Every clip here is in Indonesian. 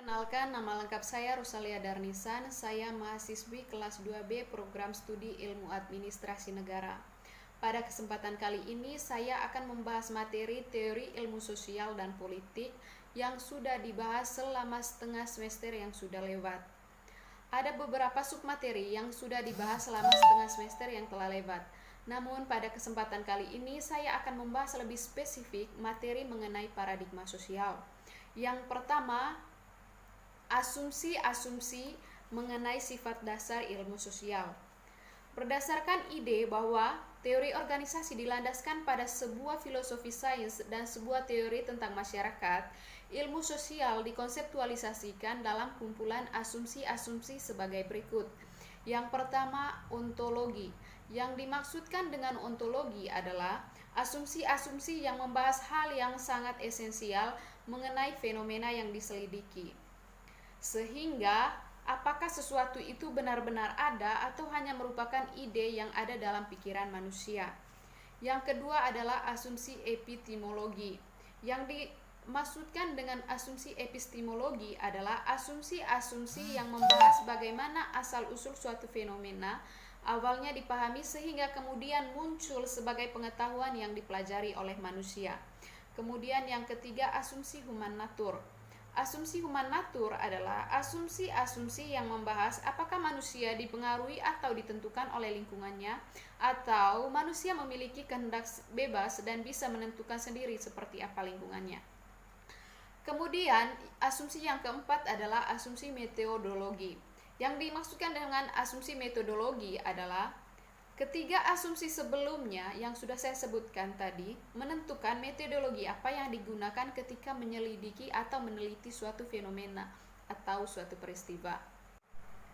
Perkenalkan, nama lengkap saya Rosalia Darnisan. Saya mahasiswi kelas 2B Program Studi Ilmu Administrasi Negara. Pada kesempatan kali ini, saya akan membahas materi teori ilmu sosial dan politik yang sudah dibahas selama setengah semester yang sudah lewat. Ada beberapa submateri yang sudah dibahas selama setengah semester yang telah lewat. Namun pada kesempatan kali ini saya akan membahas lebih spesifik materi mengenai paradigma sosial. Yang pertama, asumsi-asumsi mengenai sifat dasar ilmu sosial. Berdasarkan ide bahwa teori organisasi dilandaskan pada sebuah filosofi sains dan sebuah teori tentang masyarakat, ilmu sosial dikonseptualisasikan dalam kumpulan asumsi-asumsi sebagai berikut. Yang pertama, ontologi. Yang dimaksudkan dengan ontologi adalah asumsi-asumsi yang membahas hal yang sangat esensial mengenai fenomena yang diselidiki. Sehingga apakah sesuatu itu benar-benar ada atau hanya merupakan ide yang ada dalam pikiran manusia. Yang kedua adalah asumsi epistemologi. Yang dimaksudkan dengan asumsi epistemologi adalah asumsi-asumsi yang membahas bagaimana asal-usul suatu fenomena awalnya dipahami sehingga kemudian muncul sebagai pengetahuan yang dipelajari oleh manusia. Kemudian yang ketiga, asumsi human natur. Asumsi human natur adalah asumsi-asumsi yang membahas apakah manusia dipengaruhi atau ditentukan oleh lingkungannya, atau manusia memiliki kehendak bebas dan bisa menentukan sendiri seperti apa lingkungannya. Kemudian, asumsi yang keempat adalah asumsi metodologi. Yang dimaksudkan dengan asumsi metodologi adalah ketiga asumsi sebelumnya yang sudah saya sebutkan tadi menentukan metodologi apa yang digunakan ketika menyelidiki atau meneliti suatu fenomena atau suatu peristiwa.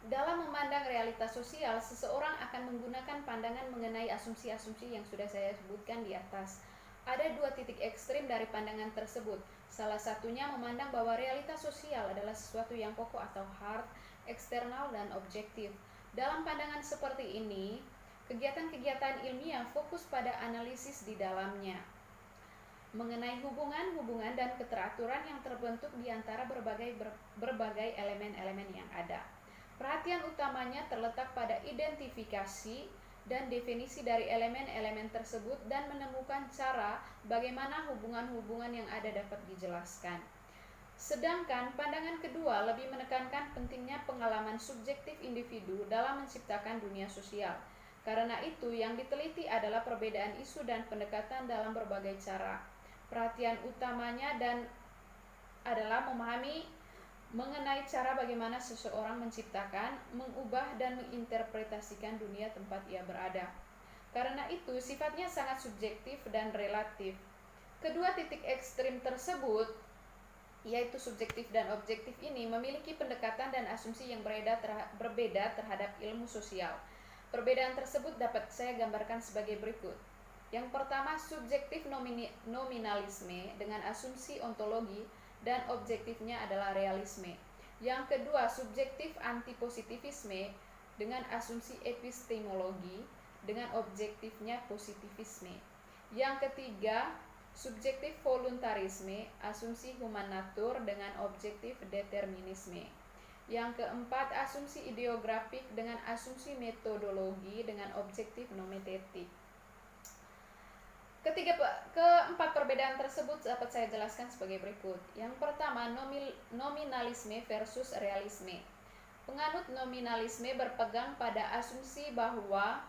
Dalam memandang realitas sosial, seseorang akan menggunakan pandangan mengenai asumsi-asumsi yang sudah saya sebutkan di atas. Ada dua titik ekstrim dari pandangan tersebut. Salah satunya memandang bahwa realitas sosial adalah sesuatu yang pokok atau hard, eksternal, dan objektif. Dalam pandangan seperti ini, kegiatan-kegiatan ilmiah fokus pada analisis di dalamnya mengenai hubungan-hubungan dan keteraturan yang terbentuk di antara berbagai elemen-elemen yang ada. Perhatian utamanya terletak pada identifikasi dan definisi dari elemen-elemen tersebut dan menemukan cara bagaimana hubungan-hubungan yang ada dapat dijelaskan. Sedangkan pandangan kedua lebih menekankan pentingnya pengalaman subjektif individu dalam menciptakan dunia sosial. Karena itu, yang diteliti adalah perbedaan isu dan pendekatan dalam berbagai cara. Perhatian utamanya adalah memahami mengenai cara bagaimana seseorang menciptakan, mengubah, dan menginterpretasikan dunia tempat ia berada. Karena itu, sifatnya sangat subjektif dan relatif. Kedua titik ekstrim tersebut, yaitu subjektif dan objektif ini, memiliki pendekatan dan asumsi yang berbeda terhadap ilmu sosial. Perbedaan tersebut dapat saya gambarkan sebagai berikut. Yang pertama, subjektif nominalisme dengan asumsi ontologi dan objektifnya adalah realisme. Yang kedua, subjektif antipositivisme dengan asumsi epistemologi dengan objektifnya positivisme. Yang ketiga, subjektif voluntarisme, asumsi human natur dengan objektif determinisme. Yang keempat, asumsi ideografik dengan asumsi metodologi dengan objektif nominatif. Keempat perbedaan tersebut dapat saya jelaskan sebagai berikut. Yang pertama, nominalisme versus realisme. Penganut nominalisme berpegang pada asumsi bahwa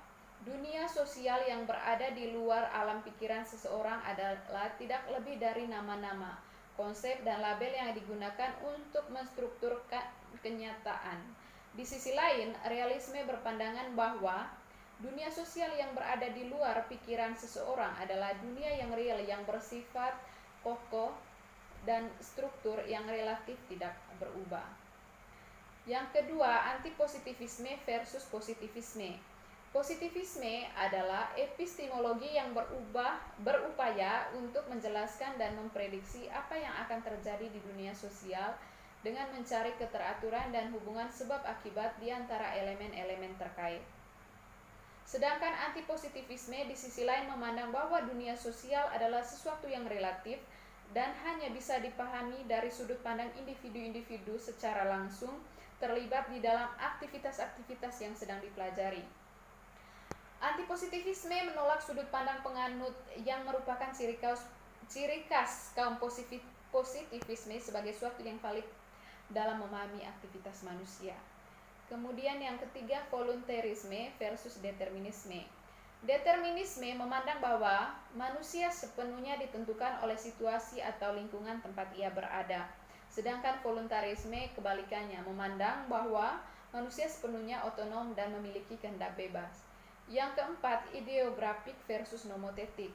dunia sosial yang berada di luar alam pikiran seseorang adalah tidak lebih dari nama-nama, konsep dan label yang digunakan untuk menstrukturkan kenyataan. Di sisi lain, realisme berpandangan bahwa dunia sosial yang berada di luar pikiran seseorang adalah dunia yang real, yang bersifat kokoh dan struktur yang relatif tidak berubah. Yang kedua, antipositivisme versus positivisme. Positivisme adalah epistemologi yang berupaya untuk menjelaskan dan memprediksi apa yang akan terjadi di dunia sosial dengan mencari keteraturan dan hubungan sebab akibat di antara elemen-elemen terkait. Sedangkan antipositivisme di sisi lain memandang bahwa dunia sosial adalah sesuatu yang relatif dan hanya bisa dipahami dari sudut pandang individu-individu secara langsung terlibat di dalam aktivitas-aktivitas yang sedang dipelajari. Antipositivisme menolak sudut pandang penganut yang merupakan ciri khas kaum positivisme sebagai suatu yang valid dalam memahami aktivitas manusia. Kemudian yang ketiga, voluntarisme versus determinisme. Determinisme memandang bahwa manusia sepenuhnya ditentukan oleh situasi atau lingkungan tempat ia berada. Sedangkan voluntarisme kebalikannya, memandang bahwa manusia sepenuhnya otonom dan memiliki kehendak bebas. Yang keempat, ideografik versus nomotetik.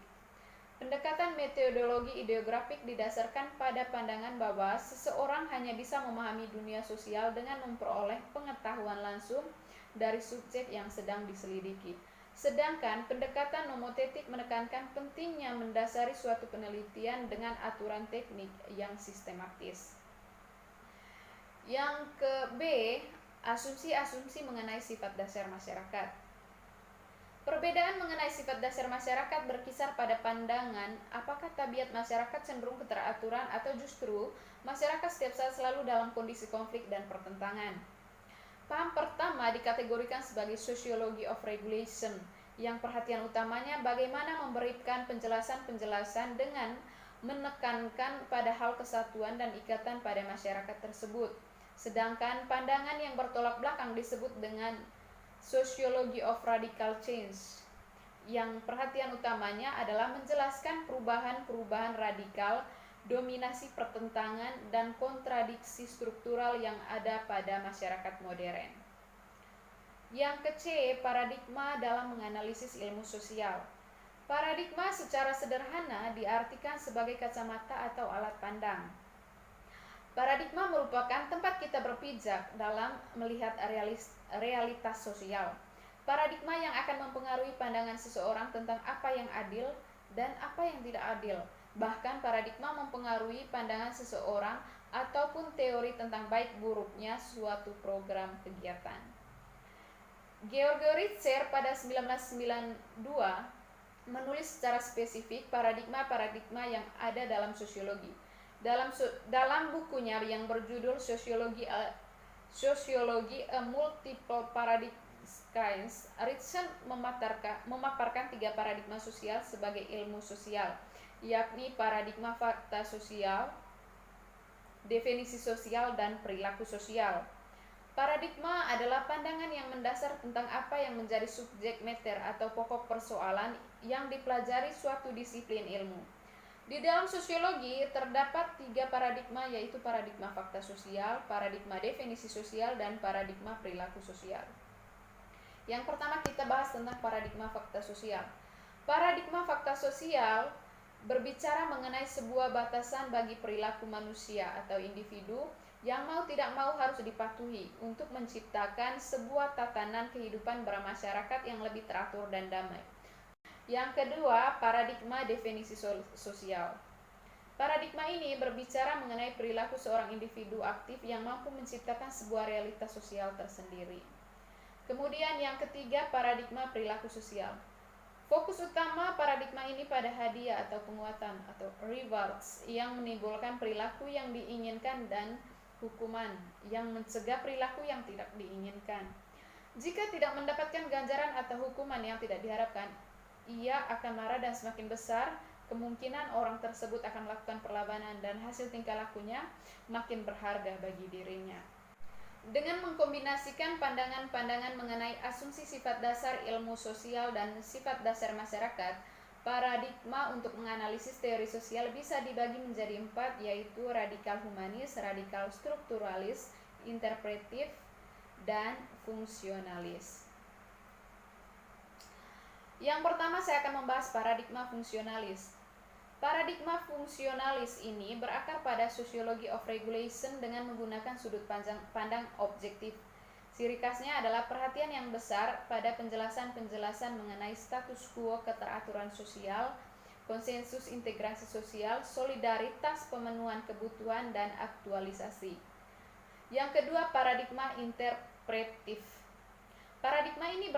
Pendekatan metodologi ideografik didasarkan pada pandangan bahwa seseorang hanya bisa memahami dunia sosial dengan memperoleh pengetahuan langsung dari subjek yang sedang diselidiki. Sedangkan pendekatan nomotetik menekankan pentingnya mendasari suatu penelitian dengan aturan teknik yang sistematis. Yang ke-B, asumsi-asumsi mengenai sifat dasar masyarakat. Perbedaan mengenai sifat dasar masyarakat berkisar pada pandangan apakah tabiat masyarakat cenderung keteraturan atau justru masyarakat setiap saat selalu dalam kondisi konflik dan pertentangan. Paham pertama dikategorikan sebagai sociology of regulation, yang perhatian utamanya bagaimana memberikan penjelasan-penjelasan dengan menekankan pada hal kesatuan dan ikatan pada masyarakat tersebut. Sedangkan pandangan yang bertolak belakang disebut dengan sociology of radical change, yang perhatian utamanya adalah menjelaskan perubahan-perubahan radikal, dominasi pertentangan, dan kontradiksi struktural yang ada pada masyarakat modern. Yang ke-C, paradigma dalam menganalisis ilmu sosial. Paradigma secara sederhana diartikan sebagai kacamata atau alat pandang. Paradigma merupakan tempat kita berpijak dalam melihat realitas sosial. Paradigma yang akan mempengaruhi pandangan seseorang tentang apa yang adil dan apa yang tidak adil. Bahkan paradigma mempengaruhi pandangan seseorang ataupun teori tentang baik buruknya suatu program kegiatan. Georg Ritzer pada 1992 menulis secara spesifik paradigma-paradigma yang ada dalam sosiologi. Dalam bukunya yang berjudul Sociology A Multiple Paradigms, Ritzer memaparkan 3 paradigma sosial sebagai ilmu sosial, yakni paradigma fakta sosial, definisi sosial, dan perilaku sosial. Paradigma adalah pandangan yang mendasar tentang apa yang menjadi subjek matter atau pokok persoalan yang dipelajari suatu disiplin ilmu. Di dalam sosiologi terdapat 3 paradigma, yaitu paradigma fakta sosial, paradigma definisi sosial, dan paradigma perilaku sosial. Yang pertama kita bahas tentang paradigma fakta sosial. Paradigma fakta sosial berbicara mengenai sebuah batasan bagi perilaku manusia atau individu yang mau tidak mau harus dipatuhi untuk menciptakan sebuah tatanan kehidupan bermasyarakat yang lebih teratur dan damai. Yang kedua, paradigma definisi sosial. Paradigma ini berbicara mengenai perilaku seorang individu aktif yang mampu menciptakan sebuah realitas sosial tersendiri. Kemudian yang ketiga, paradigma perilaku sosial. Fokus utama paradigma ini pada hadiah atau penguatan atau rewards yang menimbulkan perilaku yang diinginkan dan hukuman yang mencegah perilaku yang tidak diinginkan. Jika tidak mendapatkan ganjaran atau hukuman yang tidak diharapkan, ia akan marah dan semakin besar kemungkinan orang tersebut akan melakukan perlawanan dan hasil tingkah lakunya makin berharga bagi dirinya. Dengan mengkombinasikan pandangan-pandangan mengenai asumsi sifat dasar ilmu sosial dan sifat dasar masyarakat, paradigma untuk menganalisis teori sosial bisa dibagi menjadi 4, yaitu radikal humanis, radikal strukturalis, interpretif, dan fungsionalis. Yang pertama saya akan membahas paradigma fungsionalis. Paradigma fungsionalis ini berakar pada sociology of regulation dengan menggunakan sudut pandang objektif. Ciri khasnya adalah perhatian yang besar pada penjelasan-penjelasan mengenai status quo keteraturan sosial, konsensus integrasi sosial, solidaritas pemenuhan kebutuhan, dan aktualisasi. Yang kedua, paradigma interpretif. Paradigma ini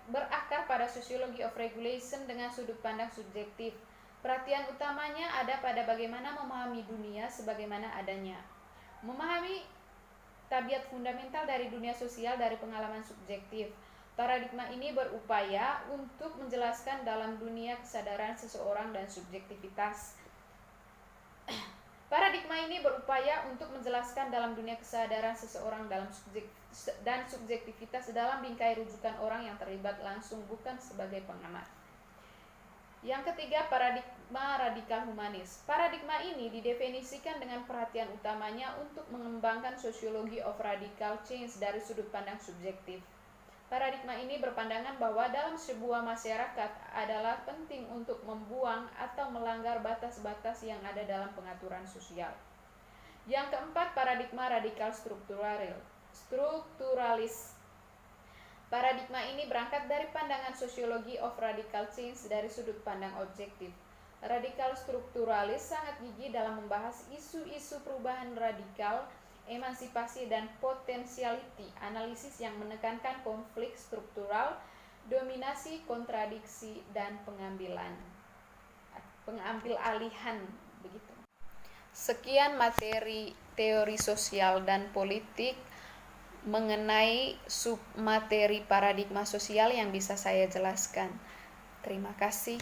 berakar pada sociology of regulation dengan sudut pandang subjektif. Perhatian utamanya ada pada bagaimana memahami dunia sebagaimana adanya. Memahami tabiat fundamental dari dunia sosial dari pengalaman subjektif. Paradigma ini berupaya untuk menjelaskan dalam dunia kesadaran seseorang dan subjektivitas. Paradigma ini berupaya untuk menjelaskan dalam dunia kesadaran seseorang dan subjektivitas dalam bingkai rujukan orang yang terlibat langsung, bukan sebagai pengamat. Yang ketiga, paradigma radikal humanis. Paradigma ini didefinisikan dengan perhatian utamanya untuk mengembangkan sosiologi of radical change dari sudut pandang subjektif. Paradigma ini berpandangan bahwa dalam sebuah masyarakat adalah penting untuk membuang atau melanggar batas-batas yang ada dalam pengaturan sosial. Yang keempat, paradigma radikal strukturalis. Paradigma ini berangkat dari pandangan sosiologi of radical change dari sudut pandang objektif. Radikal strukturalis sangat gigih dalam membahas isu-isu perubahan radikal, emansipasi, dan potentiality, analisis yang menekankan konflik struktural, dominasi, kontradiksi, dan pengambil alihan. Begitu. Sekian materi teori sosial dan politik mengenai submateri paradigma sosial yang bisa saya jelaskan. Terima kasih.